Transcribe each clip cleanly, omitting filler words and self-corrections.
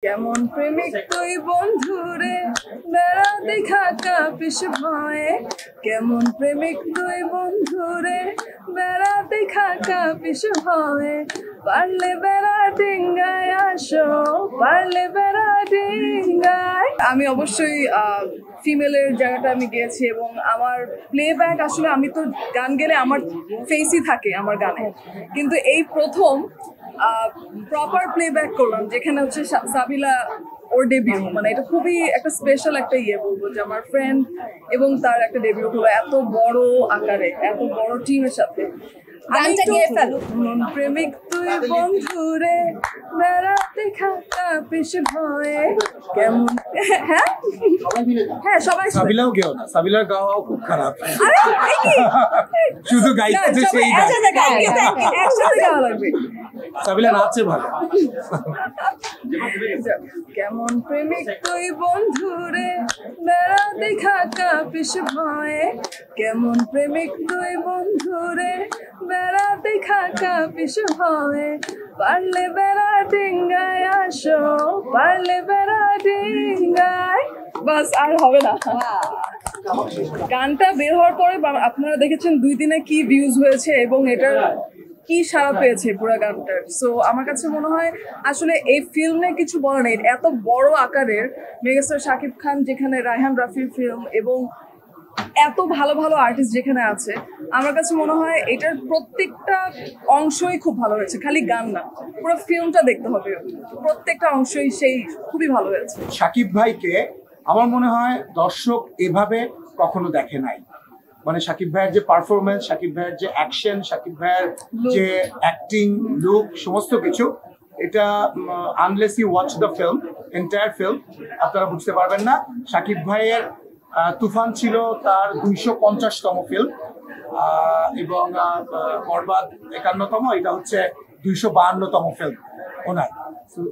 কেমন প্রেমিক তুই বন্ধুরে বেড়াতে খাকা পিস ভয়ে, কেমন প্রেমিক তুই বন্ধুরে বেড়াতে খাকা পিস ভয়ে, পারলে বেড়া ডিঙ্গায় আসো, পারলে বেড়া ডিঙ্গায়। আমি অবশ্যই ফিমেলের জায়গাটা আমি গিয়েছি এবং আমার প্লেব্যাক আসলে আমি তো গান গেলে আমার ফেসই থাকে আমার গানে, কিন্তু এই প্রথম প্রপার প্লেব্যাক করলাম যেখানে হচ্ছে সাবিলা ওর ডেবিউ, মানে এটা খুবই একটা স্পেশাল একটা বলবো যে আমার ফ্রেন্ড এবং তার একটা ডেবিউ হলো এত বড় আকারে, এত বড় টিমের সাথে। গানটা গেয়ে ফেলো। প্রেমিক তুই বন্ধুরে বেড়াতে খাতা পিস ভয়ে, কেমন হ্যাঁ হ্যাঁ সবাই সাবিলাও গেও না, সাবিলার গাওয়াও খুব খারাপ, শুধু গাইতেছে সেই গান। একসাথে গাওয়া লাগবে। সাবিলা নাচে ভালো। কেমন প্রেমিক তুই বন্ধুরে বেড়াতে খাতা পিস ভয়ে, কেমন প্রেমিক তুই বন্ধুরে বেড়াতে খাকা পিস ভয়ে, পারলে বেড়া ডিঙ্গায় আসো, পারলে বেড়া ডিঙ্গায়। বাস আর হবে না। গানটা বের হওয়ার পরে আপনারা দেখেছেন 2 দিনে কি ভিউজ হয়েছে এবং এটার কি সাড়া পেয়েছে পুরো গানটার। সো আমার কাছে মনে হয় আসলে এই ফিল্মে কিছু বলা নেই, এত বড় আকারের মেগাস্টার শাকিব খান যেখানে, রায়হান রাফির ফিল্ম এবং এত ভালো ভালো আর্টিস্ট যেখানে আছে, আমার কাছে মনে হয় এটার প্রত্যেকটা অংশই খুব ভালো হয়েছে, খালি গান না, পুরো ফিল্মটা দেখতে হবে, প্রত্যেকটা অংশই সেই খুবই ভালো হয়েছে। শাকিব ভাইকে আমার মনে হয় দর্শক এভাবে কখনো দেখে নাই, মানে শাকিব ভাইয়ের যে পারফরমেন্স, শাকিব ভাইয়ের যে অ্যাকশন, শাকিব ভাইয়ের যে অ্যাক্টিং, লুক, সমস্ত কিছু, এটা unless you watch the film, entire film, আপনারা বুঝতে পারবেন না। শাকিব ভাইয়ের তুফান ছিল তার 250তম ফিল্ম এবং বরবাদ 51তম, এটা হচ্ছে 252তম ফিল্ম ওনার।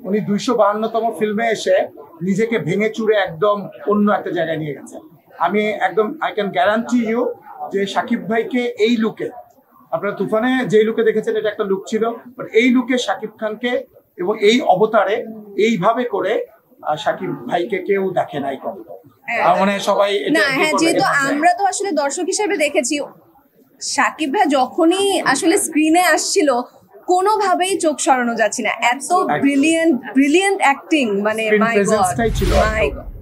উনি 252তম ফিল্মে এসে নিজেকে ভেঙে চুরে একদম অন্য একটা জায়গায় নিয়ে গেছে। আমি একদম আই ক্যান গ্যারান্টি ইউ যে শাকিব ভাইকে এই লুকে, আপনারা তুফানে যে লুকে দেখেছেন এটা একটা লুক ছিল, বাট এই লুকে শাকিব খানকে এবং এই অবতারে এইভাবে করে শাকিব ভাইকে কেউ দেখে নাই কখনো। মানে সবাই না, হ্যাঁ, যেহেতু আমরা তো আসলে দর্শক হিসেবে দেখেছি, শাকিব ভাই যখনই আসলে স্ক্রিনে আসছিল কোনোভাবেই চোখ সরানো যাচ্ছে না, এত ব্রিলিয়েন্ট অ্যাক্টিং, মানে মাই গড, মাই গড।